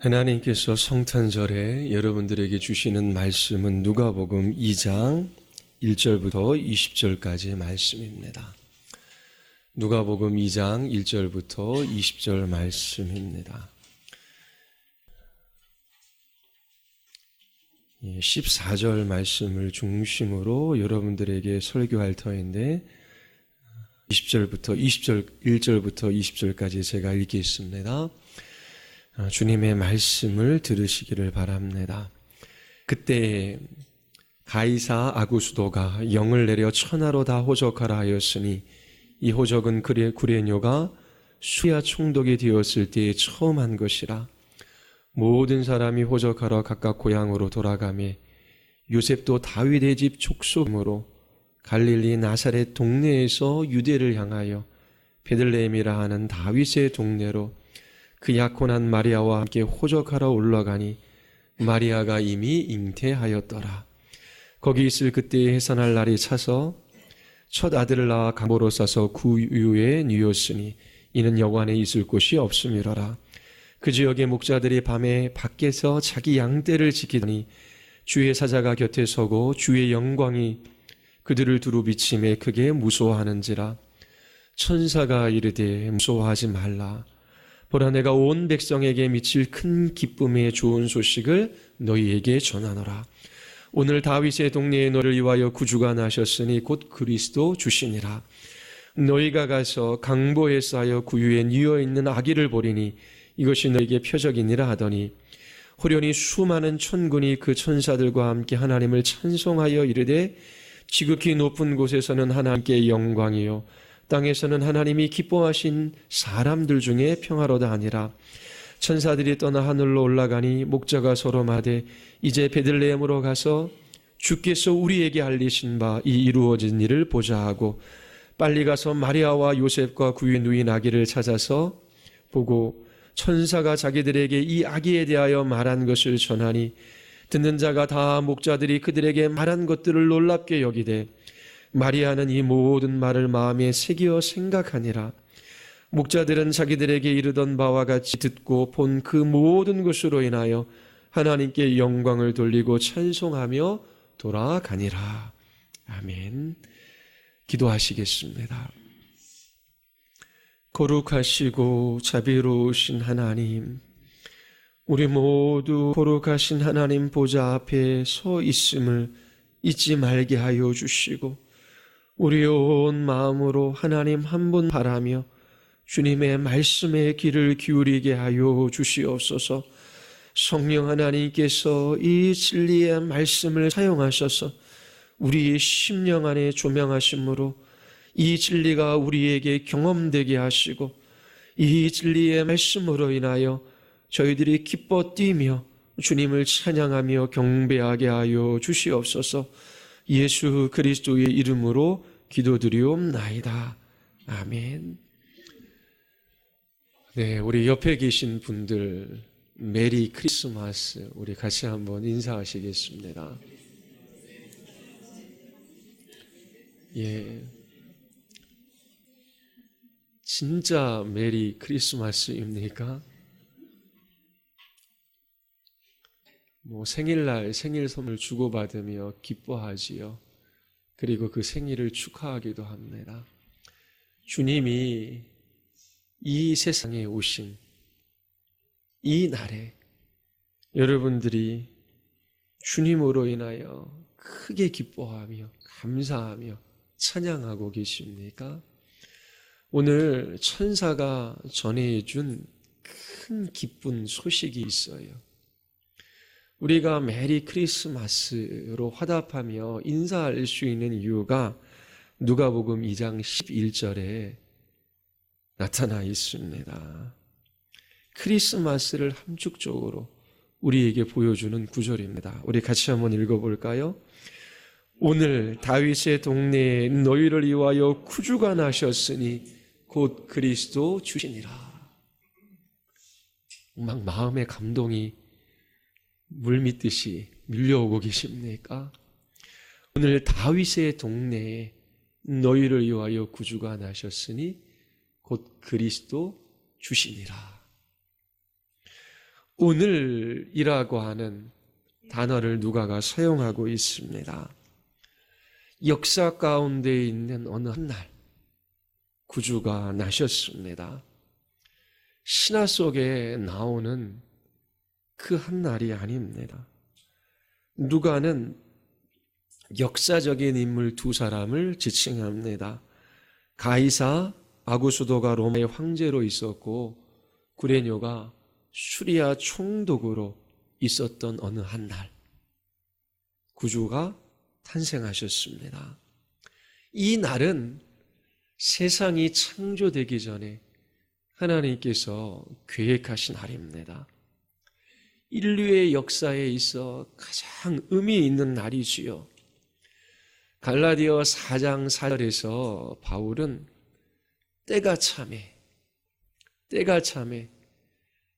하나님께서 성탄절에 여러분들에게 주시는 말씀은 누가복음 2장 1절부터 20절까지의 말씀입니다. 누가복음 2장 1절부터 20절 말씀입니다. 14절 말씀을 중심으로 여러분들에게 설교할 터인데 1절부터 20절까지 제가 읽겠습니다. 주님의 말씀을 들으시기를 바랍니다. 그때 가이사 아구스도가 영을 내려 천하로 다 호적하라 하였으니 이 호적은 구레뇨가 수야 총독이 되었을 때에 처음 한 것이라. 모든 사람이 호적하러 각각 고향으로 돌아가매 요셉도 다윗의 집 족속으로 갈릴리 나사렛 동네에서 유대를 향하여 베들레헴이라 하는 다윗의 동네로 그 약혼한 마리아와 함께 호적하러 올라가니 마리아가 이미 잉태하였더라. 거기 있을 그때에 해산할 날이 차서 첫 아들을 낳아 감보로 싸서 구유에 뉘었으니 이는 여관에 있을 곳이 없음이로라. 그 지역의 목자들이 밤에 밖에서 자기 양떼를 지키더니 주의 사자가 곁에 서고 주의 영광이 그들을 두루 비침에 크게 무서워하는지라. 천사가 이르되 무서워하지 말라. 보라, 내가 온 백성에게 미칠 큰 기쁨의 좋은 소식을 너희에게 전하노라. 오늘 다윗의 동네에 너를 위하여 구주가 나셨으니 곧 그리스도 주시니라. 너희가 가서 강보에 쌓여 구유에 뉘어 있는 아기를 보리니 이것이 너희에게 표적이니라 하더니 호련히 수많은 천군이 그 천사들과 함께 하나님을 찬송하여 이르되 지극히 높은 곳에서는 하나님께 영광이요 땅에서는 하나님이 기뻐하신 사람들 중에 평화로다 하니라. 천사들이 떠나 하늘로 올라가니 목자가 서로 말하되 이제 베들레헴으로 가서 주께서 우리에게 알리신 바 이 이루어진 일을 보자 하고 빨리 가서 마리아와 요셉과 구유에 누인 아기를 찾아서 보고 천사가 자기들에게 이 아기에 대하여 말한 것을 전하니 듣는 자가 다 목자들이 그들에게 말한 것들을 놀랍게 여기되 마리아는 이 모든 말을 마음에 새기어 생각하니라. 목자들은 자기들에게 이르던 바와 같이 듣고 본 그 모든 것으로 인하여 하나님께 영광을 돌리고 찬송하며 돌아가니라. 아멘. 기도하시겠습니다. 거룩하시고 자비로우신 하나님, 우리 모두 거룩하신 하나님 보좌 앞에 서 있음을 잊지 말게 하여 주시고 우리 온 마음으로 하나님 한 분 바라며 주님의 말씀에 귀를 기울이게 하여 주시옵소서. 성령 하나님께서 이 진리의 말씀을 사용하셔서 우리의 심령 안에 조명하심으로 이 진리가 우리에게 경험되게 하시고 이 진리의 말씀으로 인하여 저희들이 기뻐 뛰며 주님을 찬양하며 경배하게 하여 주시옵소서. 예수 그리스도의 이름으로 기도드리옵나이다. 아멘. 네, 우리 옆에 계신 분들 메리 크리스마스 우리 같이 한번 인사하시겠습니다. 예, 진짜 메리 크리스마스입니까? 생일날 생일 선물 주고받으며 기뻐하지요. 그리고 그 생일을 축하하기도 합니다. 주님이 이 세상에 오신 이 날에 여러분들이 주님으로 인하여 크게 기뻐하며 감사하며 찬양하고 계십니까? 오늘 천사가 전해준 큰 기쁜 소식이 있어요. 우리가 메리 크리스마스로 화답하며 인사할 수 있는 이유가 누가복음 2장 11절에 나타나 있습니다. 크리스마스를 함축적으로 우리에게 보여주는 구절입니다. 우리 같이 한번 읽어볼까요? 오늘 다윗의 동네에 너희를 위하여 구주가 나셨으니 곧 그리스도 주시니라. 막 마음의 감동이 물밀듯이 밀려오고 계십니까? 오늘 다윗의 동네에 너희를 위하여 구주가 나셨으니 곧 그리스도 주시니라. 오늘이라고 하는 단어를 누가가 사용하고 있습니다. 역사 가운데 있는 어느 한 날 구주가 나셨습니다. 신화 속에 나오는 그 한 날이 아닙니다. 누가는 역사적인 인물 두 사람을 지칭합니다. 가이사 아구수도가 로마의 황제로 있었고 구레뇨가 수리아 총독으로 있었던 어느 한 날 구주가 탄생하셨습니다. 이 날은 세상이 창조되기 전에 하나님께서 계획하신 날입니다. 인류의 역사에 있어 가장 의미 있는 날이지요. 갈라디아 4장 4절에서 바울은 때가 참에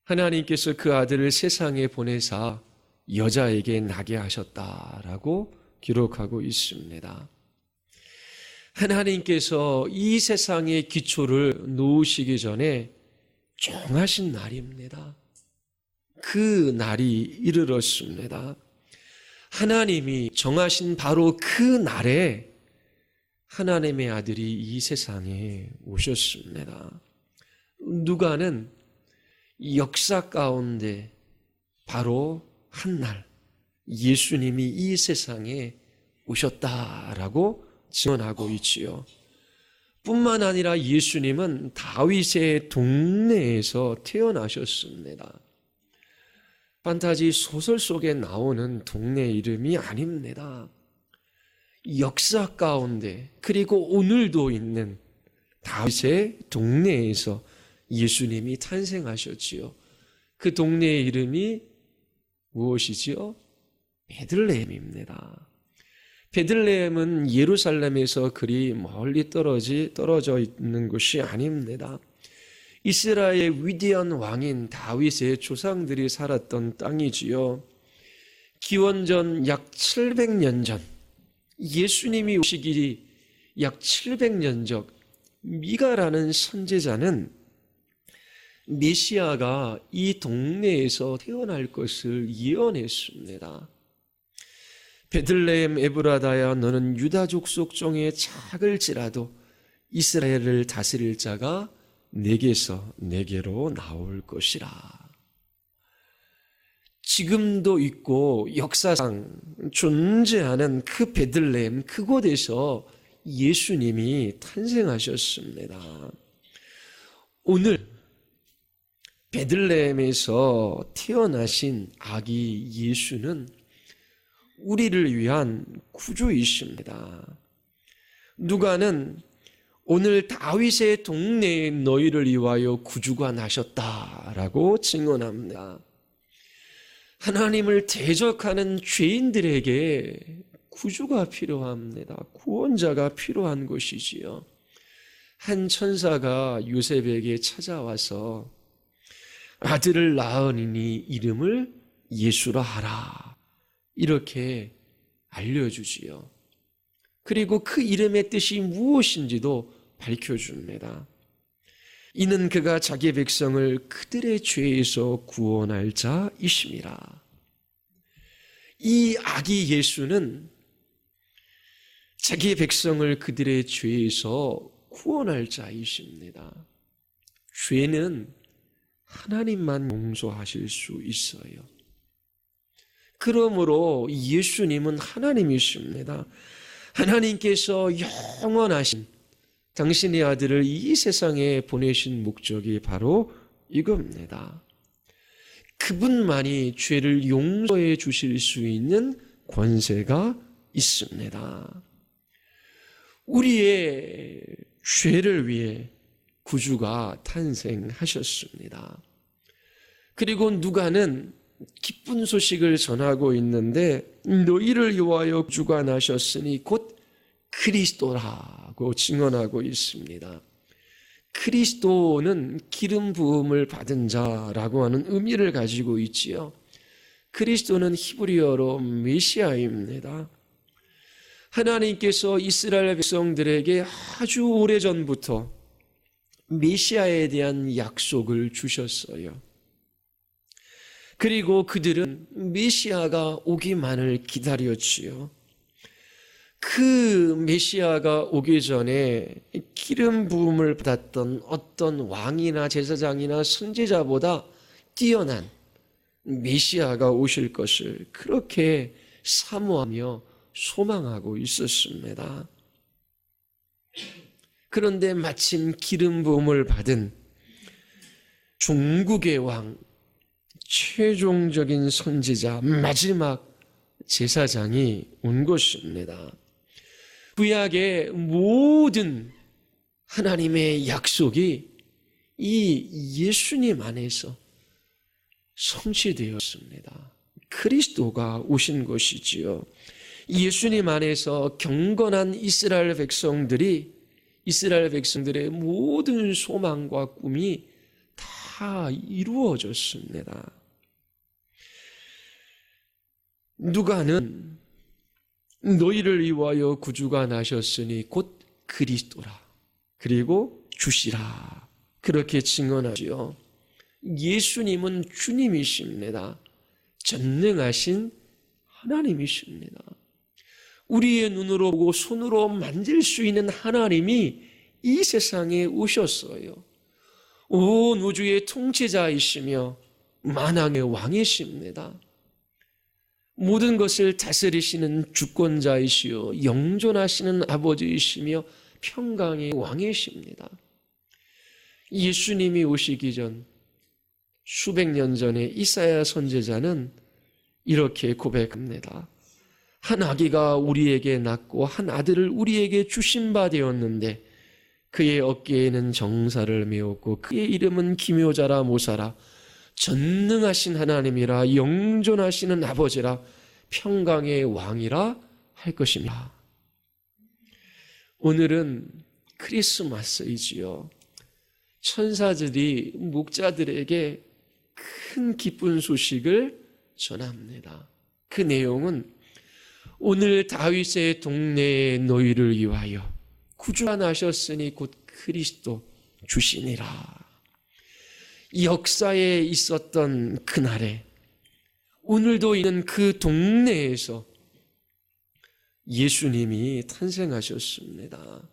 하나님께서 그 아들을 세상에 보내사 여자에게 나게 하셨다라고 기록하고 있습니다. 하나님께서 이 세상의 기초를 놓으시기 전에 정하신 날입니다. 그 날이 이르렀습니다. 하나님이 정하신 바로 그 날에 하나님의 아들이 이 세상에 오셨습니다. 누가는 역사 가운데 바로 한 날 예수님이 이 세상에 오셨다라고 증언하고 있지요. 뿐만 아니라 예수님은 다윗의 동네에서 태어나셨습니다. 판타지 소설 속에 나오는 동네 이름이 아닙니다. 역사 가운데 그리고 오늘도 있는 다윗의 동네에서 예수님이 탄생하셨지요. 그 동네의 이름이 무엇이지요? 베들레헴입니다. 베들레헴은 예루살렘에서 그리 멀리 떨어져 있는 곳이 아닙니다. 이스라엘의 위대한 왕인 다윗의 조상들이 살았던 땅이지요. 기원전 약 700년 전 예수님이 오시기 약 700년 전 미가라는 선지자는 메시아가 이 동네에서 태어날 것을 예언했습니다. 베들레헴 에브라다야 너는 유다 족속 중에 작을지라도 이스라엘을 다스릴 자가 내게서 내게로 나올 것이라. 지금도 있고 역사상 존재하는 그 베들레헴 그곳에서 예수님이 탄생하셨습니다. 오늘 베들레헴에서 태어나신 아기 예수는 우리를 위한 구주이십니다. 누가는 오늘 다윗의 동네에 너희를 위하여 구주가 나셨다라고 증언합니다. 하나님을 대적하는 죄인들에게 구주가 필요합니다. 구원자가 필요한 것이지요. 한 천사가 요셉에게 찾아와서 아들을 낳으니 이름을 예수라 하라 이렇게 알려주지요. 그리고 그 이름의 뜻이 무엇인지도 밝혀줍니다. 이는 그가 자기 백성을 그들의 죄에서 구원할 자이심이라. 이 아기 예수는 자기 백성을 그들의 죄에서 구원할 자이십니다. 죄는 하나님만 용서하실 수 있어요. 그러므로 예수님은 하나님이십니다. 하나님께서 영원하신 당신의 아들을 이 세상에 보내신 목적이 바로 이겁니다. 그분만이 죄를 용서해 주실 수 있는 권세가 있습니다. 우리의 죄를 위해 구주가 탄생하셨습니다. 그리고 누가는 기쁜 소식을 전하고 있는데 너희를 위하여 구주가 나셨으니 곧 그리스도라고 증언하고 있습니다. 그리스도는 기름 부음을 받은 자라고 하는 의미를 가지고 있지요. 그리스도는 히브리어로 메시아입니다. 하나님께서 이스라엘 백성들에게 아주 오래전부터 메시아에 대한 약속을 주셨어요. 그리고 그들은 메시아가 오기만을 기다렸지요. 그 메시아가 오기 전에 기름 부음을 받았던 어떤 왕이나 제사장이나 선지자보다 뛰어난 메시아가 오실 것을 그렇게 사모하며 소망하고 있었습니다. 그런데 마침 기름 부음을 받은 중국의 왕, 최종적인 선지자, 마지막 제사장이 온 것입니다. 구약의 모든 하나님의 약속이 이 예수님 안에서 성취되었습니다. 그리스도가 오신 것이지요. 예수님 안에서 경건한 이스라엘 백성들의 모든 소망과 꿈이 다 이루어졌습니다. 누가는 너희를 위하여 구주가 나셨으니 곧 그리스도라. 그리고 주시라. 그렇게 증언하지요. 예수님은 주님이십니다. 전능하신 하나님이십니다. 우리의 눈으로 보고 손으로 만질 수 있는 하나님이 이 세상에 오셨어요. 온 우주의 통치자이시며 만왕의 왕이십니다. 모든 것을 다스리시는 주권자이시요 영존하시는 아버지이시며 평강의 왕이십니다. 예수님이 오시기 전 수백 년 전에 이사야 선지자는 이렇게 고백합니다. 한 아기가 우리에게 낳고 한 아들을 우리에게 주신 바 되었는데 그의 어깨에는 정사를 메었고 그의 이름은 기묘자라 모사라 전능하신 하나님이라 영존하시는 아버지라 평강의 왕이라 할 것입니다. 오늘은 크리스마스이지요. 천사들이 목자들에게 큰 기쁜 소식을 전합니다. 그 내용은 오늘 다윗의 동네에 너희를 위하여 구주가 나셨으니 곧 그리스도 주시니라. 역사에 있었던 그날에 오늘도 있는 그 동네에서 예수님이 탄생하셨습니다.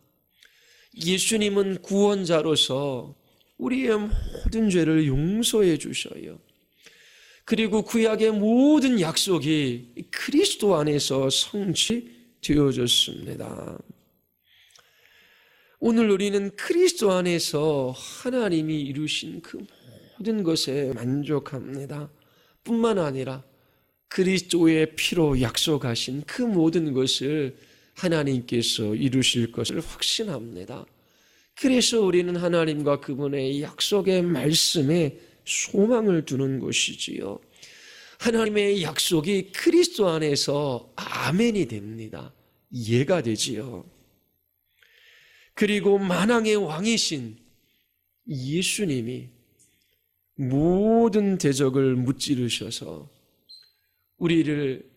예수님은 구원자로서 우리의 모든 죄를 용서해 주셔요. 그리고 구약의 모든 약속이 그리스도 안에서 성취되어졌습니다. 오늘 우리는 그리스도 안에서 하나님이 이루신 그 모든 것에 만족합니다. 뿐만 아니라 그리스도의 피로 약속하신 그 모든 것을 하나님께서 이루실 것을 확신합니다. 그래서 우리는 하나님과 그분의 약속의 말씀에 소망을 두는 것이지요. 하나님의 약속이 그리스도 안에서 아멘이 됩니다. 이해가 되지요. 그리고 만왕의 왕이신 예수님이 모든 대적을 무찌르셔서 우리를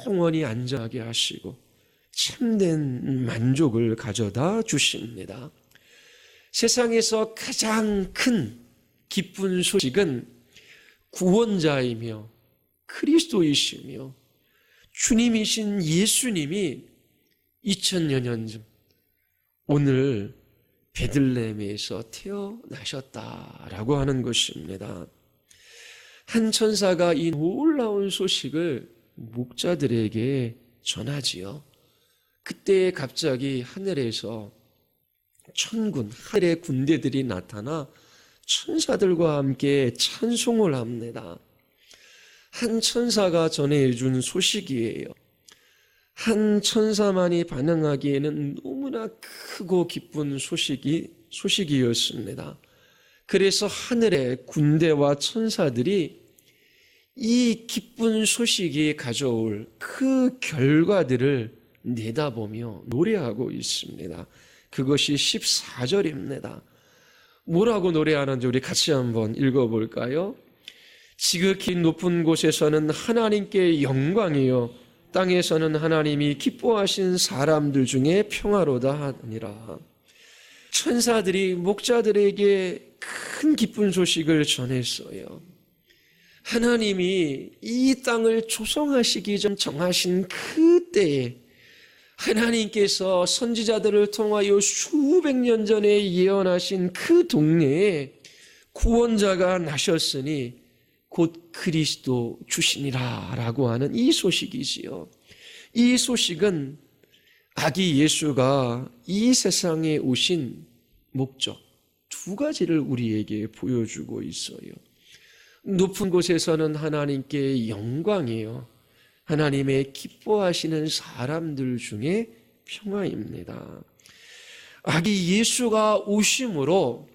영원히 안전하게 하시고 참된 만족을 가져다 주십니다. 세상에서 가장 큰 기쁜 소식은 구원자이며 그리스도이시며 주님이신 예수님이 2000여 년 전 오늘 베들레헴에서 태어나셨다라고 하는 것입니다. 한 천사가 이 놀라운 소식을 목자들에게 전하지요. 그때 갑자기 하늘에서 천군, 하늘의 군대들이 나타나 천사들과 함께 찬송을 합니다. 한 천사가 전해준 소식이에요. 한 천사만이 반응하기에는 너무나 크고 기쁜 소식이었습니다. 그래서 하늘의 군대와 천사들이 이 기쁜 소식이 가져올 그 결과들을 내다보며 노래하고 있습니다. 그것이 14절입니다. 뭐라고 노래하는지 우리 같이 한번 읽어볼까요? 지극히 높은 곳에서는 하나님께 영광이요 땅에서는 하나님이 기뻐하신 사람들 중에 평화로다 하니라. 천사들이 목자들에게 큰 기쁜 소식을 전했어요. 하나님이 이 땅을 조성하시기 전 정하신 그때에 하나님께서 선지자들을 통하여 수백 년 전에 예언하신 그 동네에 구원자가 나셨으니 곧 그리스도 주시니라 라고 하는 이 소식이지요. 이 소식은 아기 예수가 이 세상에 오신 목적 두 가지를 우리에게 보여주고 있어요. 높은 곳에서는 하나님께 영광이요, 하나님의 기뻐하시는 사람들 중에 평화입니다. 아기 예수가 오심으로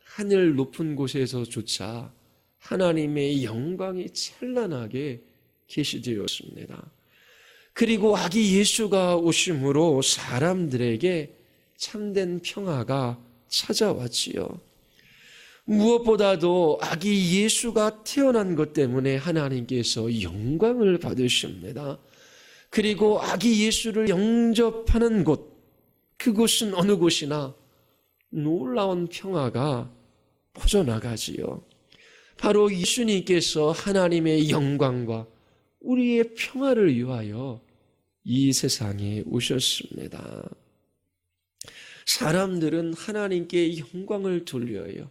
하늘 높은 곳에서조차 하나님의 영광이 찬란하게 계시되었습니다. 그리고 아기 예수가 오심으로 사람들에게 참된 평화가 찾아왔지요. 무엇보다도 아기 예수가 태어난 것 때문에 하나님께서 영광을 받으십니다. 그리고 아기 예수를 영접하는 곳, 그곳은 어느 곳이나 놀라운 평화가 퍼져나가지요. 바로 예수님께서 하나님의 영광과 우리의 평화를 위하여 이 세상에 오셨습니다. 사람들은 하나님께 영광을 돌려요.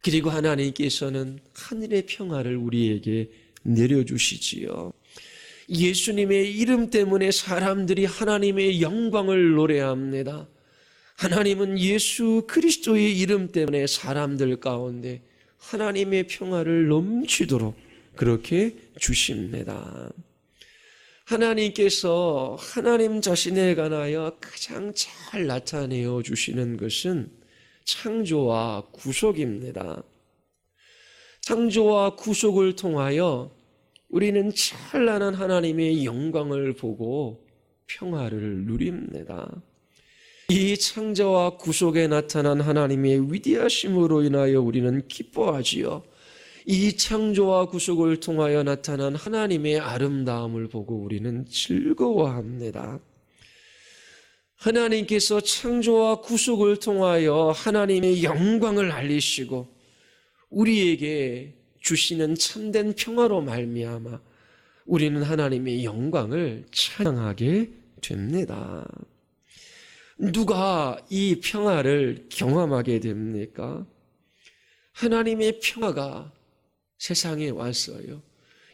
그리고 하나님께서는 하늘의 평화를 우리에게 내려주시지요. 예수님의 이름 때문에 사람들이 하나님의 영광을 노래합니다. 하나님은 예수 그리스도의 이름 때문에 사람들 가운데 하나님의 평화를 넘치도록 그렇게 주십니다. 하나님께서 하나님 자신에 관하여 가장 잘 나타내어 주시는 것은 창조와 구속입니다. 창조와 구속을 통하여 우리는 찬란한 하나님의 영광을 보고 평화를 누립니다. 이 창조와 구속에 나타난 하나님의 위대하심으로 인하여 우리는 기뻐하지요. 이 창조와 구속을 통하여 나타난 하나님의 아름다움을 보고 우리는 즐거워합니다. 하나님께서 창조와 구속을 통하여 하나님의 영광을 알리시고 우리에게 주시는 참된 평화로 말미암아 우리는 하나님의 영광을 찬양하게 됩니다. 누가 이 평화를 경험하게 됩니까? 하나님의 평화가 세상에 왔어요.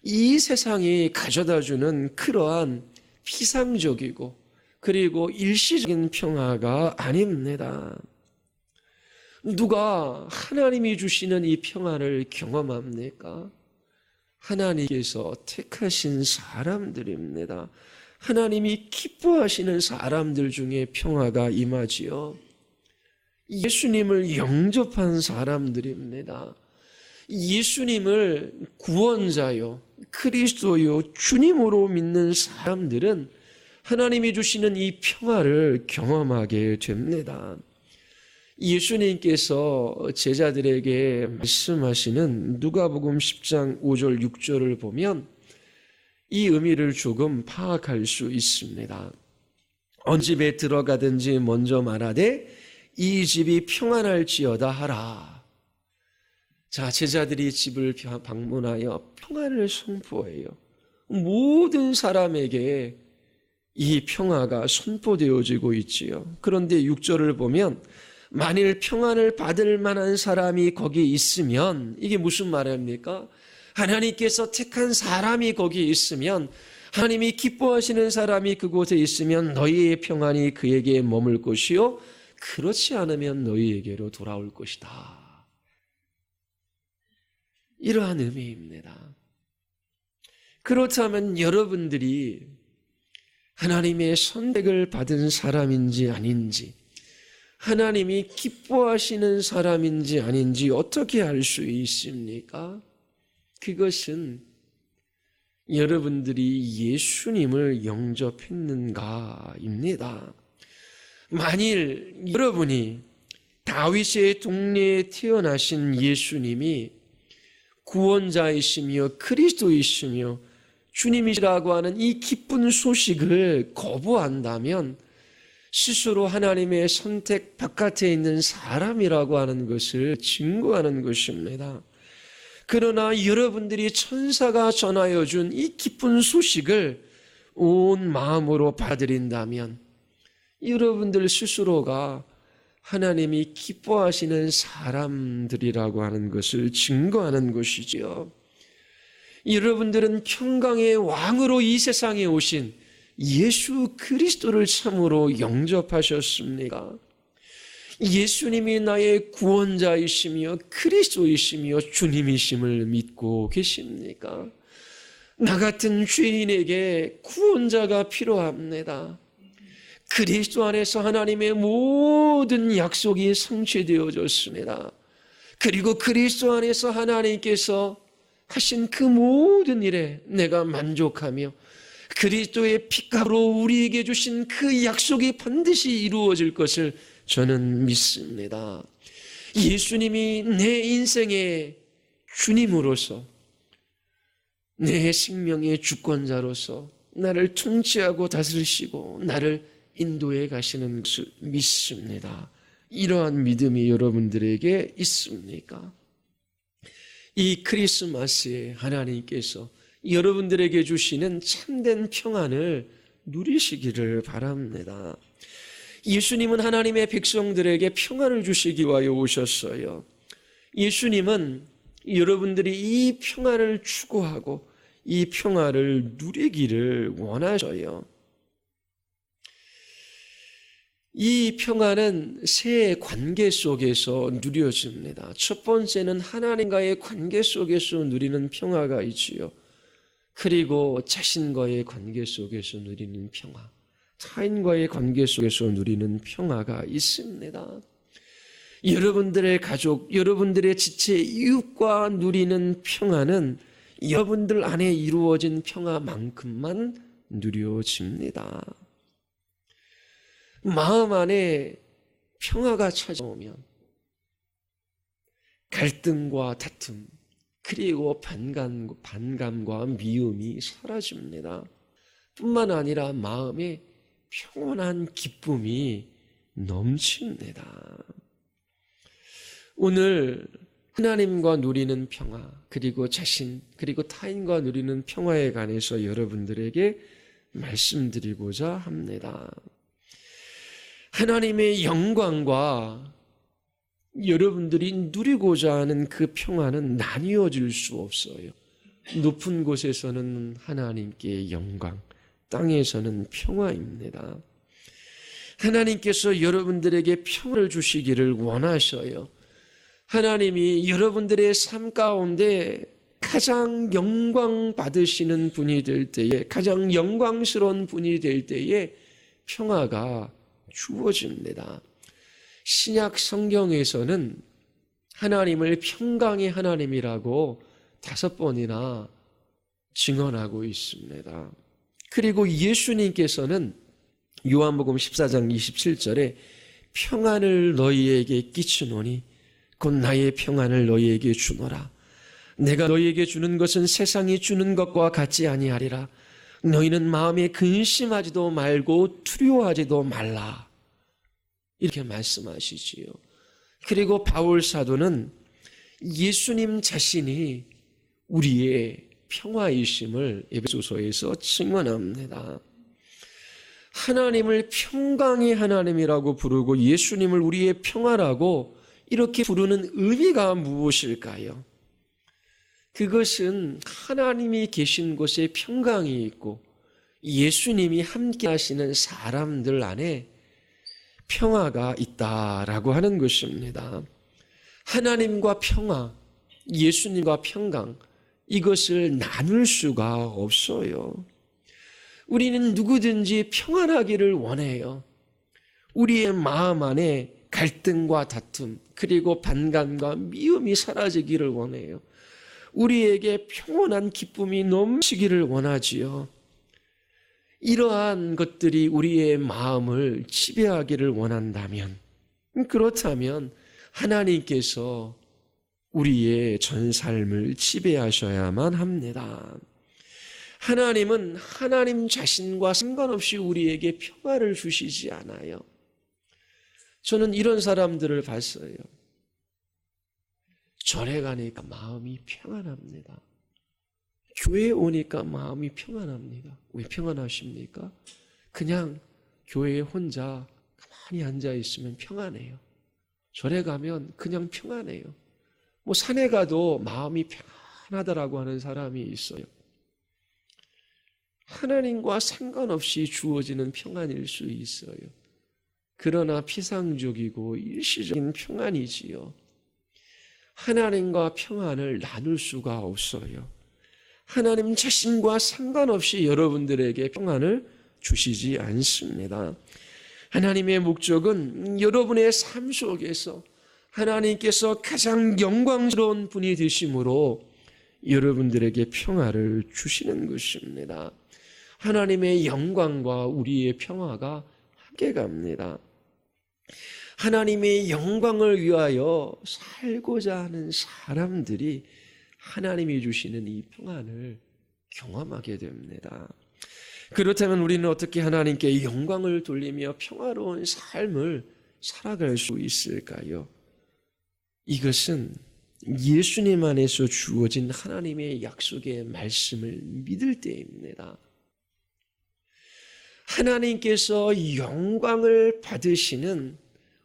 이 세상이 가져다주는 그러한 피상적이고 그리고 일시적인 평화가 아닙니다. 누가 하나님이 주시는 이 평화를 경험합니까? 하나님께서 택하신 사람들입니다. 하나님이 기뻐하시는 사람들 중에 평화가 임하지요. 예수님을 영접한 사람들입니다. 예수님을 구원자요, 그리스도요, 주님으로 믿는 사람들은 하나님이 주시는 이 평화를 경험하게 됩니다. 예수님께서 제자들에게 말씀하시는 누가복음 10장 5절 6절을 보면 이 의미를 조금 파악할 수 있습니다. 어느 집에 들어가든지 먼저 말하되 이 집이 평안할지어다 하라. 자, 제자들이 집을 방문하여 평안을 선포해요. 모든 사람에게 이 평화가 선포되어지고 있지요. 그런데 6절을 보면 만일 평안을 받을 만한 사람이 거기 있으면, 이게 무슨 말입니까? 하나님께서 택한 사람이 거기 있으면, 하나님이 기뻐하시는 사람이 그곳에 있으면 너희의 평안이 그에게 머물 것이요 그렇지 않으면 너희에게로 돌아올 것이다. 이러한 의미입니다. 그렇다면 여러분들이 하나님의 선택을 받은 사람인지 아닌지, 하나님이 기뻐하시는 사람인지 아닌지 어떻게 알 수 있습니까? 그것은 여러분들이 예수님을 영접했는가입니다. 만일 여러분이 다윗의 동네에 태어나신 예수님이 구원자이시며 그리스도이시며 주님이시라고 하는 이 기쁜 소식을 거부한다면 스스로 하나님의 선택 바깥에 있는 사람이라고 하는 것을 증거하는 것입니다. 그러나 여러분들이 천사가 전하여 준 이 기쁜 소식을 온 마음으로 받아들인다면 여러분들 스스로가 하나님이 기뻐하시는 사람들이라고 하는 것을 증거하는 것이지요. 여러분들은 평강의 왕으로 이 세상에 오신 예수 그리스도를 참으로 영접하셨습니까? 예수님이 나의 구원자이시며 그리스도이시며 주님이심을 믿고 계십니까? 나 같은 죄인에게 구원자가 필요합니다. 그리스도 안에서 하나님의 모든 약속이 성취되어졌습니다. 그리고 그리스도 안에서 하나님께서 하신 그 모든 일에 내가 만족하며 그리스도의 피값으로 우리에게 주신 그 약속이 반드시 이루어질 것을 저는 믿습니다. 예수님이 내 인생의 주님으로서, 내 생명의 주권자로서 나를 통치하고 다스리시고 나를 인도해 가시는 것을 믿습니다. 이러한 믿음이 여러분들에게 있습니까? 이 크리스마스에 하나님께서 여러분들에게 주시는 참된 평안을 누리시기를 바랍니다. 예수님은 하나님의 백성들에게 평안을 주시기 위하여 오셨어요. 예수님은 여러분들이 이 평안을 추구하고 이 평안을 누리기를 원하셔요. 이 평안은 세 관계 속에서 누려집니다. 첫 번째는 하나님과의 관계 속에서 누리는 평화가 있지요. 그리고 자신과의 관계 속에서 누리는 평화, 타인과의 관계 속에서 누리는 평화가 있습니다. 여러분들의 가족, 여러분들의 지체 이웃과 누리는 평화는 여러분들 안에 이루어진 평화만큼만 누려집니다. 마음 안에 평화가 찾아오면 갈등과 다툼, 그리고 반감과 미움이 사라집니다. 뿐만 아니라 마음에 평온한 기쁨이 넘칩니다. 오늘 하나님과 누리는 평화, 그리고 자신, 그리고 타인과 누리는 평화에 관해서 여러분들에게 말씀드리고자 합니다. 하나님의 영광과 여러분들이 누리고자 하는 그 평화는 나뉘어질 수 없어요. 높은 곳에서는 하나님께 영광, 땅에서는 평화입니다. 하나님께서 여러분들에게 평화를 주시기를 원하셔요. 하나님이 여러분들의 삶 가운데 가장 영광 받으시는 분이 될 때에, 가장 영광스러운 분이 될 때에 평화가 주어집니다. 신약 성경에서는 하나님을 평강의 하나님이라고 5번이나 증언하고 있습니다. 그리고 예수님께서는 요한복음 14장 27절에 평안을 너희에게 끼치노니 곧 나의 평안을 너희에게 주노라. 내가 너희에게 주는 것은 세상이 주는 것과 같지 아니하리라. 너희는 마음에 근심하지도 말고 두려워하지도 말라. 이렇게 말씀하시지요. 그리고 바울 사도는 예수님 자신이 우리의 평화이심을 에베소서에서 증언합니다. 하나님을 평강의 하나님이라고 부르고 예수님을 우리의 평화라고 이렇게 부르는 의미가 무엇일까요? 그것은 하나님이 계신 곳에 평강이 있고 예수님이 함께 하시는 사람들 안에 평화가 있다라고 하는 것입니다. 하나님과 평화, 예수님과 평강, 이것을 나눌 수가 없어요. 우리는 누구든지 평안하기를 원해요. 우리의 마음 안에 갈등과 다툼, 그리고 반감과 미움이 사라지기를 원해요. 우리에게 평온한 기쁨이 넘치기를 원하지요. 이러한 것들이 우리의 마음을 지배하기를 원한다면, 그렇다면 하나님께서 우리의 전 삶을 지배하셔야만 합니다. 하나님은 하나님 자신과 상관없이 우리에게 평화를 주시지 않아요. 저는 이런 사람들을 봤어요. 절에 가니까 마음이 평안합니다. 교회에 오니까 마음이 평안합니다. 왜 평안하십니까? 그냥 교회에 혼자 가만히 앉아 있으면 평안해요. 절에 가면 그냥 평안해요. 뭐 산에 가도 마음이 평안하다라고 하는 사람이 있어요. 하나님과 상관없이 주어지는 평안일 수 있어요. 그러나 피상적이고 일시적인 평안이지요. 하나님과 평안을 나눌 수가 없어요. 하나님 자신과 상관없이 여러분들에게 평안을 주시지 않습니다. 하나님의 목적은 여러분의 삶 속에서 하나님께서 가장 영광스러운 분이 되심으로 여러분들에게 평화를 주시는 것입니다. 하나님의 영광과 우리의 평화가 함께 갑니다. 하나님의 영광을 위하여 살고자 하는 사람들이 하나님이 주시는 이 평안을 경험하게 됩니다. 그렇다면 우리는 어떻게 하나님께 영광을 돌리며 평화로운 삶을 살아갈 수 있을까요? 이것은 예수님 안에서 주어진 하나님의 약속의 말씀을 믿을 때입니다. 하나님께서 영광을 받으시는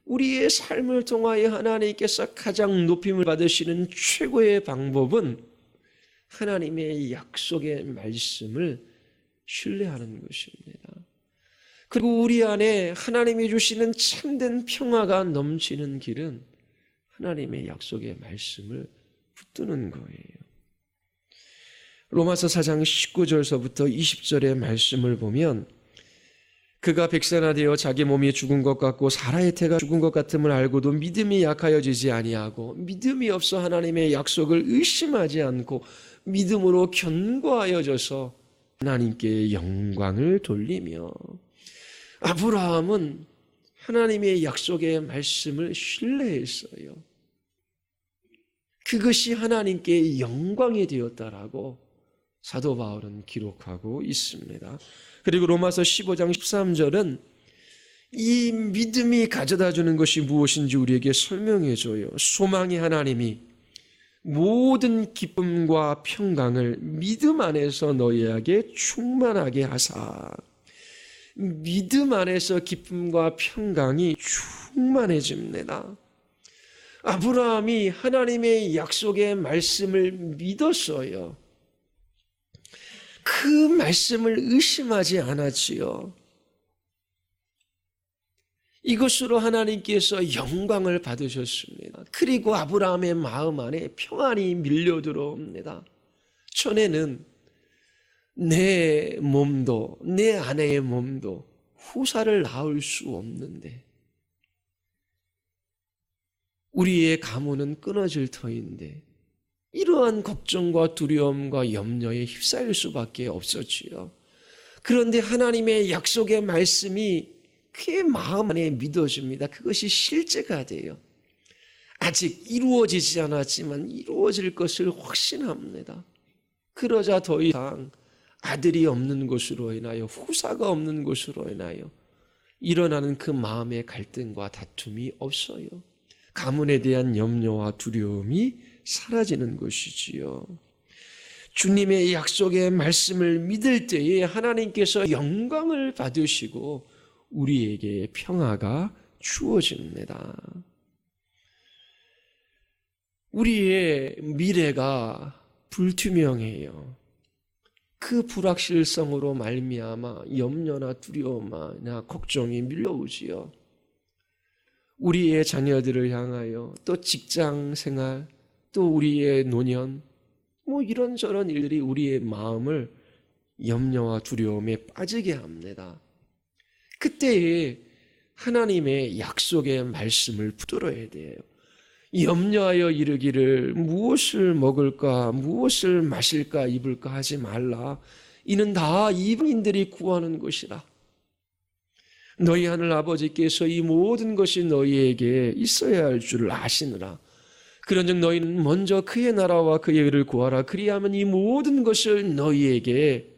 우리의 삶을 통하여 하나님께서 가장 높임을 받으시는 최고의 방법은 하나님의 약속의 말씀을 신뢰하는 것입니다. 그리고 우리 안에 하나님이 주시는 참된 평화가 넘치는 길은 하나님의 약속의 말씀을 붙드는 거예요. 로마서 4장 19절서부터 20절의 말씀을 보면 그가 백세나되어 자기 몸이 죽은 것 같고 사라의 태가 죽은 것 같음을 알고도 믿음이 약하여지지 아니하고 믿음이 없어 하나님의 약속을 의심하지 않고 믿음으로 견고하여져서 하나님께 영광을 돌리며 아브라함은 하나님의 약속의 말씀을 신뢰했어요. 그것이 하나님께 영광이 되었다라고 사도 바울은 기록하고 있습니다. 그리고 로마서 15장 13절은 이 믿음이 가져다 주는 것이 무엇인지 우리에게 설명해줘요. 소망의 하나님이 모든 기쁨과 평강을 믿음 안에서 너희에게 충만하게 하사. 믿음 안에서 기쁨과 평강이 충만해집니다. 아브라함이 하나님의 약속의 말씀을 믿었어요. 그 말씀을 의심하지 않았지요. 이것으로 하나님께서 영광을 받으셨습니다. 그리고 아브라함의 마음 안에 평안이 밀려 들어옵니다. 전에는 내 몸도 내 아내의 몸도 후사를 낳을 수 없는데 우리의 가문은 끊어질 터인데 이러한 걱정과 두려움과 염려에 휩싸일 수밖에 없었지요. 그런데 하나님의 약속의 말씀이 그의 마음 안에 믿어집니다. 그것이 실제가 돼요. 아직 이루어지지 않았지만 이루어질 것을 확신합니다. 그러자 더 이상 아들이 없는 것으로 인하여 후사가 없는 것으로 인하여 일어나는 그 마음의 갈등과 다툼이 없어요. 가문에 대한 염려와 두려움이 사라지는 것이지요. 주님의 약속의 말씀을 믿을 때에 하나님께서 영광을 받으시고 우리에게 평화가 주어집니다. 우리의 미래가 불투명해요. 그 불확실성으로 말미암아 염려나 두려움이나 걱정이 밀려오지요. 우리의 자녀들을 향하여 또 직장 생활 또 우리의 노년 뭐 이런저런 일들이 우리의 마음을 염려와 두려움에 빠지게 합니다. 그때에 하나님의 약속의 말씀을 붙들어야 돼요. 염려하여 이르기를 무엇을 먹을까 무엇을 마실까 입을까 하지 말라. 이는 다 이방인들이 구하는 것이라. 너희 하늘 아버지께서 이 모든 것이 너희에게 있어야 할 줄을 아시느라. 그런즉 너희는 먼저 그의 나라와 그의 의를 구하라. 그리하면 이 모든 것을 너희에게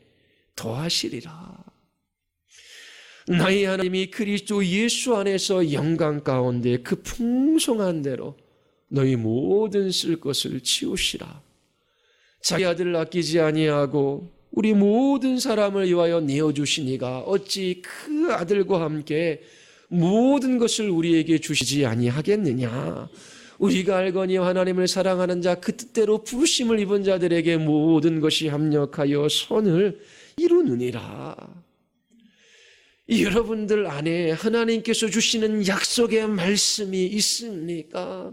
더하시리라. 나의 하나님이 그리스도 예수 안에서 영광 가운데 그 풍성한 대로 너희 모든 쓸 것을 치우시라. 자기 아들을 아끼지 아니하고 우리 모든 사람을 위하여 내어주시니가 어찌 그 아들과 함께 모든 것을 우리에게 주시지 아니하겠느냐. 우리가 알거니 하나님을 사랑하는 자 그 뜻대로 부르심을 입은 자들에게 모든 것이 합력하여 선을 이루느니라. 여러분들 안에 하나님께서 주시는 약속의 말씀이 있습니까?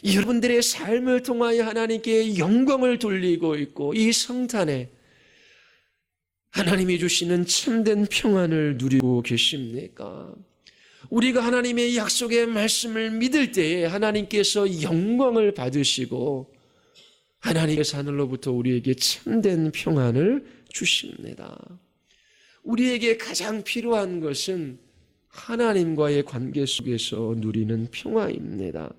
여러분들의 삶을 통하여 하나님께 영광을 돌리고 있고 이 성탄에 하나님이 주시는 참된 평안을 누리고 계십니까? 우리가 하나님의 약속의 말씀을 믿을 때에 하나님께서 영광을 받으시고 하나님께서 하늘로부터 우리에게 참된 평안을 주십니다. 우리에게 가장 필요한 것은 하나님과의 관계 속에서 누리는 평화입니다.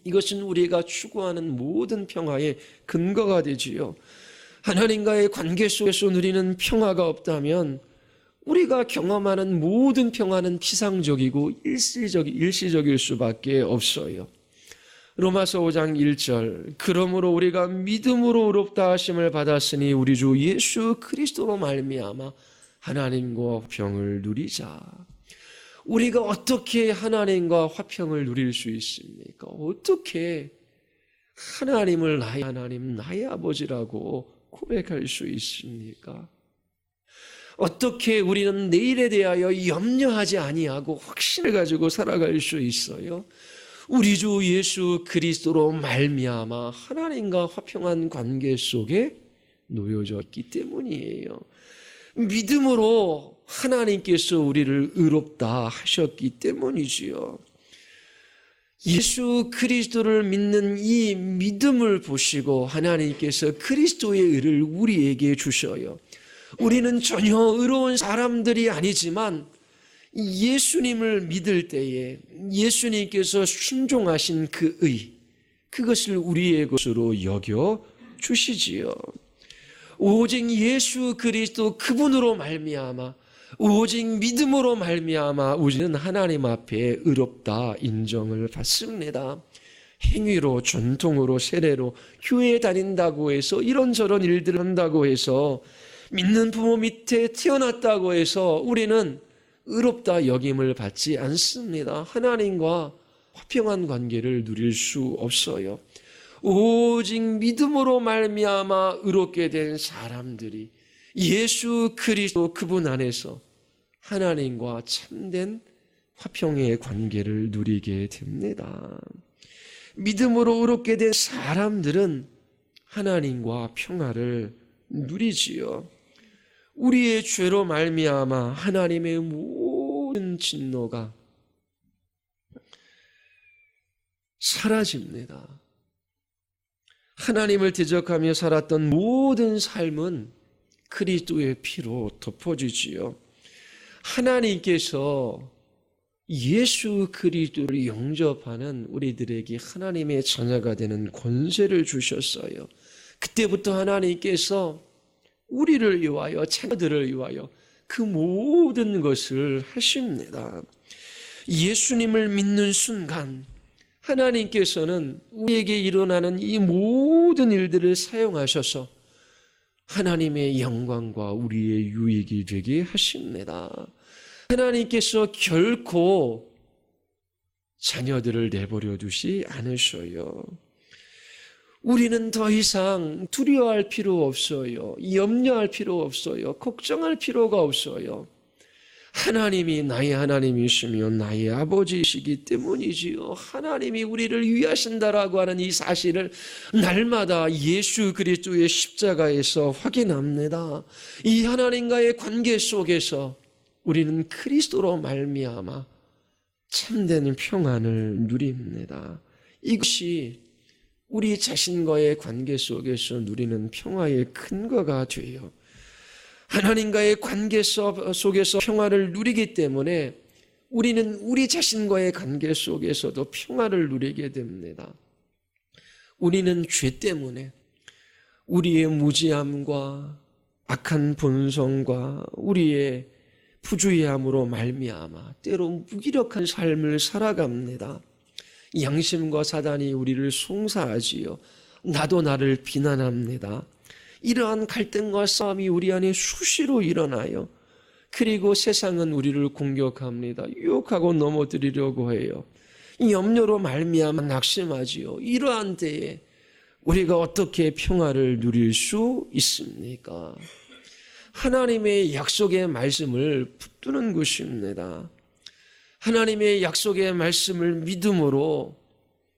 이것은 우리가 추구하는 모든 평화의 근거가 되지요. 하나님과의 관계 속에서 누리는 평화가 없다면 우리가 경험하는 모든 평화는 피상적이고 일시적일 수밖에 없어요. 로마서 5장 1절 그러므로 우리가 믿음으로 의롭다 하심을 받았으니 우리 주 예수 그리스도로 말미암아 하나님과 화평을 누리자. 우리가 어떻게 하나님과 화평을 누릴 수 있습니까? 어떻게 하나님을 나의 하나님, 나의 아버지라고 고백할 수 있습니까? 어떻게 우리는 내일에 대하여 염려하지 아니하고 확신을 가지고 살아갈 수 있어요? 우리 주 예수 그리스도로 말미암아 하나님과 화평한 관계 속에 놓여졌기 때문이에요. 믿음으로 하나님께서 우리를 의롭다 하셨기 때문이지요. 예수 그리스도를 믿는 이 믿음을 보시고 하나님께서 그리스도의 의를 우리에게 주셔요. 우리는 전혀 의로운 사람들이 아니지만 예수님을 믿을 때에 예수님께서 순종하신 그 의, 그것을 우리의 것으로 여겨 주시지요. 오직 예수 그리스도 그분으로 말미암아 오직 믿음으로 말미암아 우리는 하나님 앞에 의롭다 인정을 받습니다. 행위로 전통으로 세례로 교회에 다닌다고 해서 이런저런 일들을 한다고 해서 믿는 부모 밑에 태어났다고 해서 우리는 의롭다 여김을 받지 않습니다. 하나님과 화평한 관계를 누릴 수 없어요. 오직 믿음으로 말미암아 의롭게 된 사람들이 예수 그리스도 그분 안에서 하나님과 참된 화평의 관계를 누리게 됩니다. 믿음으로 의롭게 된 사람들은 하나님과 평화를 누리지요. 우리의 죄로 말미암아 하나님의 모든 진노가 사라집니다. 하나님을 대적하며 살았던 모든 삶은 그리스도의 피로 덮어지지요. 하나님께서 예수 그리스도를 영접하는 우리들에게 하나님의 자녀가 되는 권세를 주셨어요. 그때부터 하나님께서 우리를 위하여 자녀들을 위하여 그 모든 것을 하십니다. 예수님을 믿는 순간 하나님께서는 우리에게 일어나는 이 모든 일들을 사용하셔서 하나님의 영광과 우리의 유익이 되게 하십니다. 하나님께서 결코 자녀들을 내버려 두지 않으셔요. 우리는 더 이상 두려워할 필요 없어요. 염려할 필요 없어요. 걱정할 필요가 없어요. 하나님이 나의 하나님이시며 나의 아버지이시기 때문이지요. 하나님이 우리를 위하신다라고 하는 이 사실을 날마다 예수 그리스도의 십자가에서 확인합니다. 이 하나님과의 관계 속에서 우리는 그리스도로 말미암아 참된 평안을 누립니다. 이것이 우리 자신과의 관계 속에서 누리는 평화의 근거가 돼요. 하나님과의 관계 속에서 평화를 누리기 때문에 우리는 우리 자신과의 관계 속에서도 평화를 누리게 됩니다. 우리는 죄 때문에 우리의 무지함과 악한 본성과 우리의 부주의함으로 말미암아 때로 무기력한 삶을 살아갑니다. 양심과 사단이 우리를 송사하지요. 나도 나를 비난합니다. 이러한 갈등과 싸움이 우리 안에 수시로 일어나요. 그리고 세상은 우리를 공격합니다. 유혹하고 넘어뜨리려고 해요. 이 염려로 말미암아 낙심하지요. 이러한 때에 우리가 어떻게 평화를 누릴 수 있습니까? 하나님의 약속의 말씀을 붙드는 것입니다. 하나님의 약속의 말씀을 믿음으로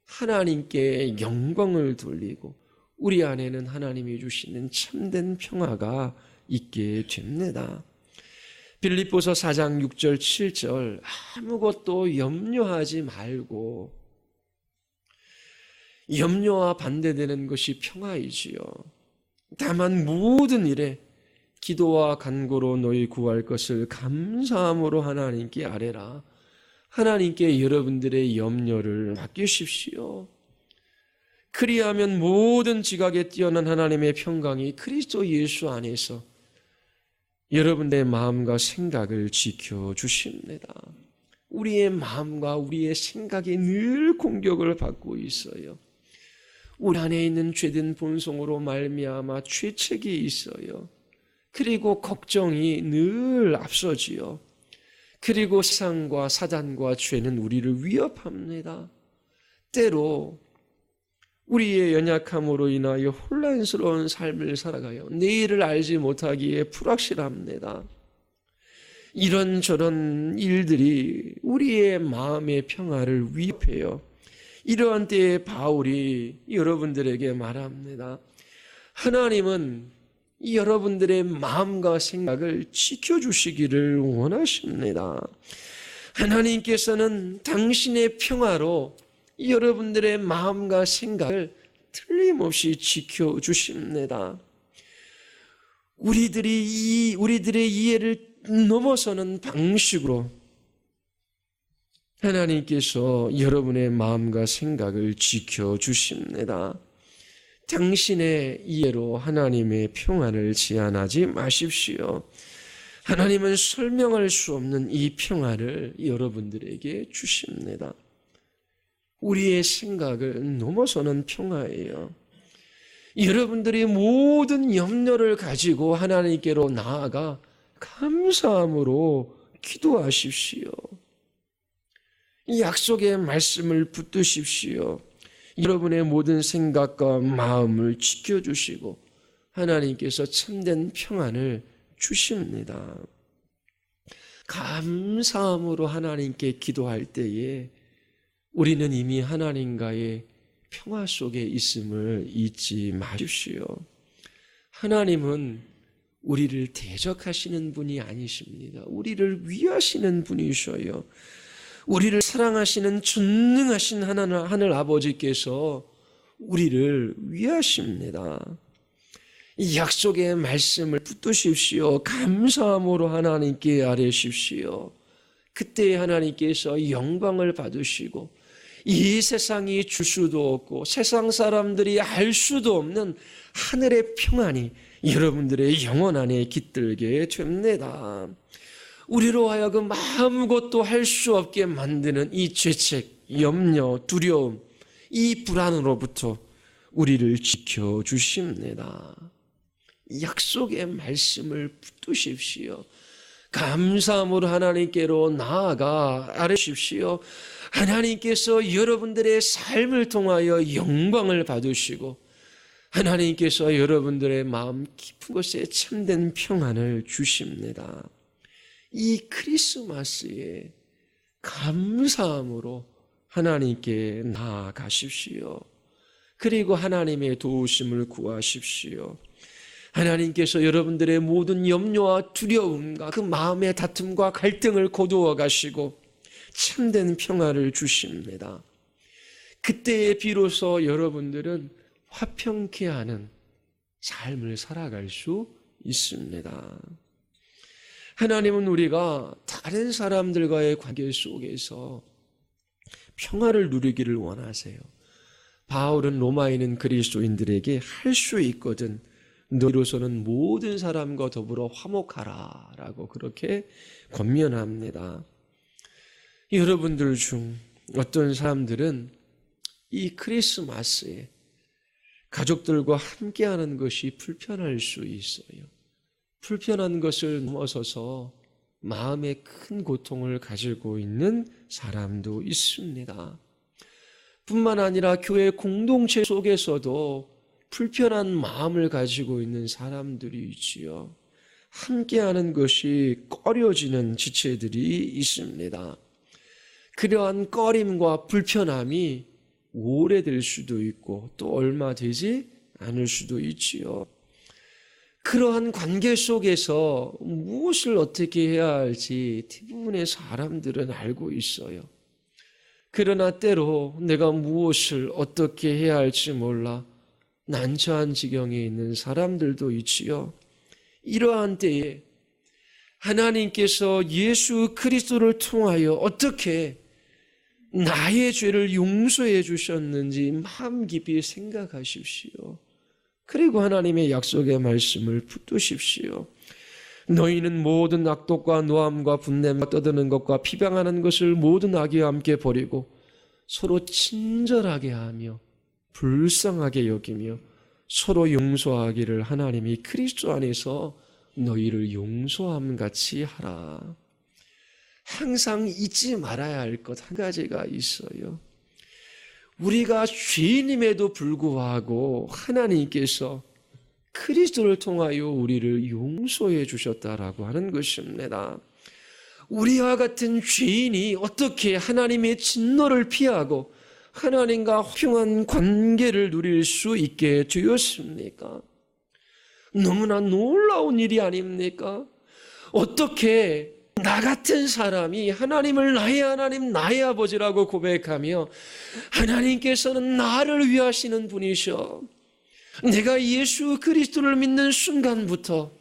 하나님께 영광을 돌리고 우리 안에는 하나님이 주시는 참된 평화가 있게 됩니다. 빌립보서 4장 6절 7절 아무것도 염려하지 말고, 염려와 반대되는 것이 평화이지요. 다만 모든 일에 기도와 간구로 너희 구할 것을 감사함으로 하나님께 아뢰라. 하나님께 여러분들의 염려를 맡기십시오. 그리하면 모든 지각에 뛰어난 하나님의 평강이 그리스도 예수 안에서 여러분의 마음과 생각을 지켜주십니다. 우리의 마음과 우리의 생각이 늘 공격을 받고 있어요. 우리 안에 있는 죄된 본성으로 말미암아 죄책이 있어요. 그리고 걱정이 늘 앞서지요. 그리고 세상과 사단과 죄는 우리를 위협합니다. 때로 우리의 연약함으로 인하여 혼란스러운 삶을 살아가요. 내일을 알지 못하기에 불확실합니다. 이런저런 일들이 우리의 마음의 평화를 위협해요. 이러한 때에 바울이 여러분들에게 말합니다. 하나님은 여러분들의 마음과 생각을 지켜주시기를 원하십니다. 하나님께서는 당신의 평화로 여러분들의 마음과 생각을 틀림없이 지켜주십니다. 우리들의 이해를 넘어서는 방식으로 하나님께서 여러분의 마음과 생각을 지켜주십니다. 당신의 이해로 하나님의 평안을 제한하지 마십시오. 하나님은 설명할 수 없는 이 평화를 여러분들에게 주십니다. 우리의 생각을 넘어서는 평화예요. 여러분들이 모든 염려를 가지고 하나님께로 나아가 감사함으로 기도하십시오. 이 약속의 말씀을 붙드십시오. 여러분의 모든 생각과 마음을 지켜주시고 하나님께서 참된 평안을 주십니다. 감사함으로 하나님께 기도할 때에 우리는 이미 하나님과의 평화 속에 있음을 잊지 마십시오. 하나님은 우리를 대적하시는 분이 아니십니다. 우리를 위하시는 분이셔요. 우리를 사랑하시는 전능하신 하늘 아버지께서 우리를 위하십니다. 이 약속의 말씀을 붙드십시오. 감사함으로 하나님께 아뢰십시오. 그때 하나님께서 영광을 받으시고 이 세상이 줄 수도 없고 세상 사람들이 알 수도 없는 하늘의 평안이 여러분들의 영혼 안에 깃들게 됩니다. 우리로 하여금 아무것도 할 수 없게 만드는 이 죄책, 염려, 두려움, 이 불안으로부터 우리를 지켜주십니다. 약속의 말씀을 붙드십시오. 감사함으로 하나님께로 나아가 아뢰십시오. 하나님께서 여러분들의 삶을 통하여 영광을 받으시고 하나님께서 여러분들의 마음 깊은 곳에 참된 평안을 주십니다. 이 크리스마스에 감사함으로 하나님께 나아가십시오. 그리고 하나님의 도우심을 구하십시오. 하나님께서 여러분들의 모든 염려와 두려움과 그 마음의 다툼과 갈등을 거두어 가시고 참된 평화를 주십니다. 그때에 비로소 여러분들은 화평케 하는 삶을 살아갈 수 있습니다. 하나님은 우리가 다른 사람들과의 관계 속에서 평화를 누리기를 원하세요. 바울은 로마에 있는 그리스도인들에게 할 수 있거든 너희로서는 모든 사람과 더불어 화목하라 라고 그렇게 권면합니다. 여러분들 중 어떤 사람들은 이 크리스마스에 가족들과 함께하는 것이 불편할 수 있어요. 불편한 것을 넘어서서 마음에 큰 고통을 가지고 있는 사람도 있습니다. 뿐만 아니라 교회 공동체 속에서도 불편한 마음을 가지고 있는 사람들이 있지요. 함께하는 것이 꺼려지는 지체들이 있습니다. 그러한 꺼림과 불편함이 오래될 수도 있고 또 얼마 되지 않을 수도 있지요. 그러한 관계 속에서 무엇을 어떻게 해야 할지 대부분의 사람들은 알고 있어요. 그러나 때로 내가 무엇을 어떻게 해야 할지 몰라 난처한 지경에 있는 사람들도 있지요. 이러한 때에 하나님께서 예수 그리스도를 통하여 어떻게 나의 죄를 용서해 주셨는지 마음 깊이 생각하십시오. 그리고 하나님의 약속의 말씀을 붙드십시오. 너희는 모든 악독과 노함과 분냄과 떠드는 것과 비방하는 것을 모든 악의와 함께 버리고 서로 친절하게 하며 불쌍하게 여기며 서로 용서하기를 하나님이 그리스도 안에서 너희를 용서함 같이 하라. 항상 잊지 말아야 할 것 한 가지가 있어요. 우리가 죄인임에도 불구하고 하나님께서 그리스도를 통하여 우리를 용서해 주셨다라고 하는 것입니다. 우리와 같은 죄인이 어떻게 하나님의 진노를 피하고 하나님과 화평한 관계를 누릴 수 있게 되었습니까? 너무나 놀라운 일이 아닙니까? 어떻게 나 같은 사람이 하나님을 나의 하나님, 나의 아버지라고 고백하며 하나님께서는 나를 위하시는 분이셔. 내가 예수 그리스도를 믿는 순간부터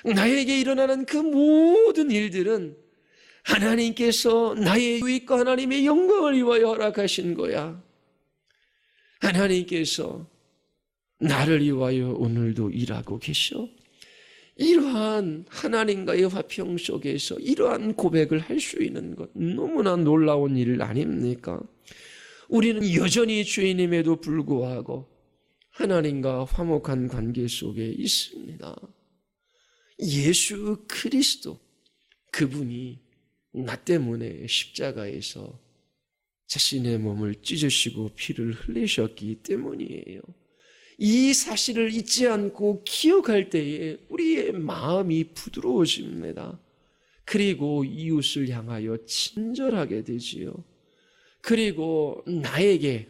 나에게 일어나는 그 모든 일들은 하나님께서 나의 유익과 하나님의 영광을 위하여 허락하신 거야. 하나님께서 나를 위하여 오늘도 일하고 계셔. 이러한 하나님과의 화평 속에서 이러한 고백을 할 수 있는 것 너무나 놀라운 일 아닙니까? 우리는 여전히 죄인임에도 불구하고 하나님과 화목한 관계 속에 있습니다. 예수 그리스도 그분이 나 때문에 십자가에서 자신의 몸을 찢으시고 피를 흘리셨기 때문이에요. 이 사실을 잊지 않고 기억할 때에 우리의 마음이 부드러워집니다. 그리고 이웃을 향하여 친절하게 되지요. 그리고 나에게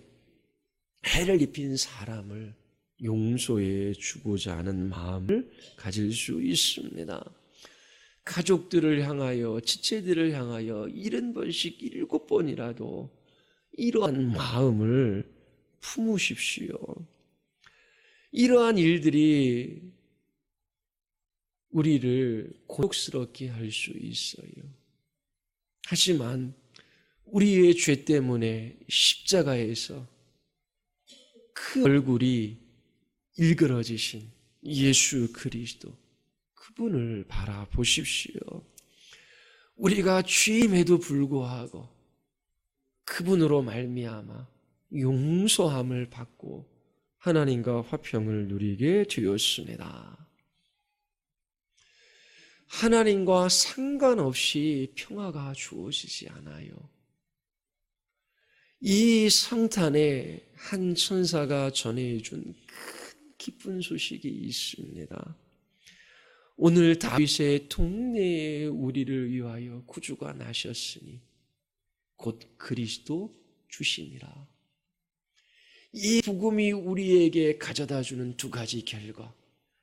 해를 입힌 사람을 용서해 주고자 하는 마음을 가질 수 있습니다. 가족들을 향하여, 지체들을 향하여 70번씩 7번이라도 이러한 마음을 품으십시오. 이러한 일들이 우리를 곤혹스럽게 할 수 있어요. 하지만 우리의 죄 때문에 십자가에서 그 얼굴이 일그러지신 예수 그리스도 그분을 바라보십시오. 우리가 죄임에도 불구하고 그분으로 말미암아 용서함을 받고 하나님과 화평을 누리게 되었습니다. 하나님과 상관없이 평화가 주어지지 않아요. 이 성탄에 한 천사가 전해준 큰 기쁜 소식이 있습니다. 오늘 다윗의 동네에 우리를 위하여 구주가 나셨으니 곧 그리스도 주시니라. 이 복음이 우리에게 가져다주는 두 가지 결과,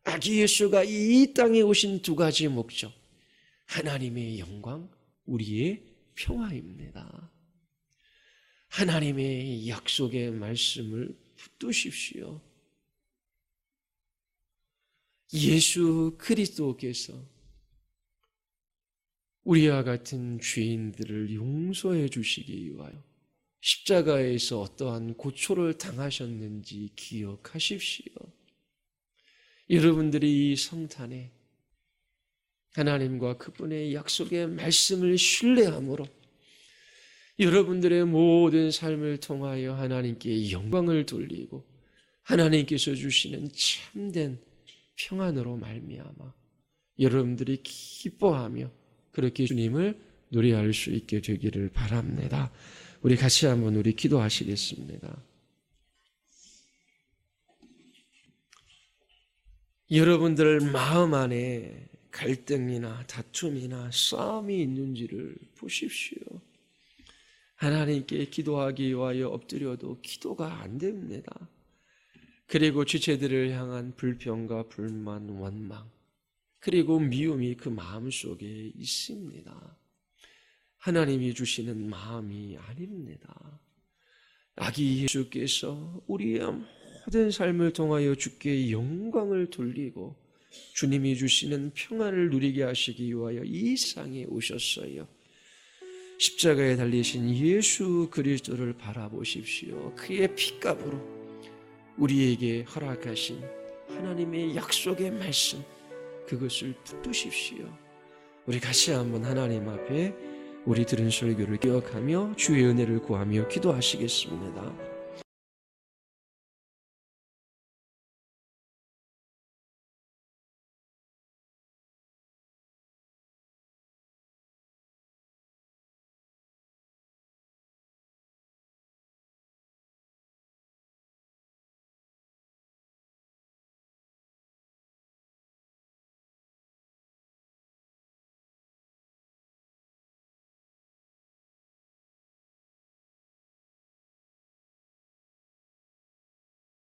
아기 예수가 이 땅에 오신 두 가지 목적, 하나님의 영광, 우리의 평화입니다. 하나님의 약속의 말씀을 붙드십시오. 예수 그리스도께서 우리와 같은 죄인들을 용서해 주시기 위하여 십자가에서 어떠한 고초를 당하셨는지 기억하십시오. 여러분들이 이 성탄에 하나님과 그분의 약속의 말씀을 신뢰함으로 여러분들의 모든 삶을 통하여 하나님께 영광을 돌리고 하나님께서 주시는 참된 평안으로 말미암아 여러분들이 기뻐하며 그렇게 주님을 노래할 수 있게 되기를 바랍니다. 우리 같이 한번 우리 기도하시겠습니다. 여러분들 마음 안에 갈등이나 다툼이나 싸움이 있는지를 보십시오. 하나님께 기도하기 위하여 엎드려도 기도가 안 됩니다. 그리고 지체들을 향한 불평과 불만, 원망, 그리고 미움이 그 마음속에 있습니다. 하나님이 주시는 마음이 아닙니다. 아기 예수께서 우리의 모든 삶을 통하여 주께 영광을 돌리고 주님이 주시는 평안을 누리게 하시기 위하여 이 세상에 오셨어요. 십자가에 달리신 예수 그리스도를 바라보십시오. 그의 피값으로 우리에게 허락하신 하나님의 약속의 말씀, 그것을 붙드십시오. 우리 같이 한번 하나님 앞에 우리 들은 설교를 기억하며 주의 은혜를 구하며 기도하시겠습니다.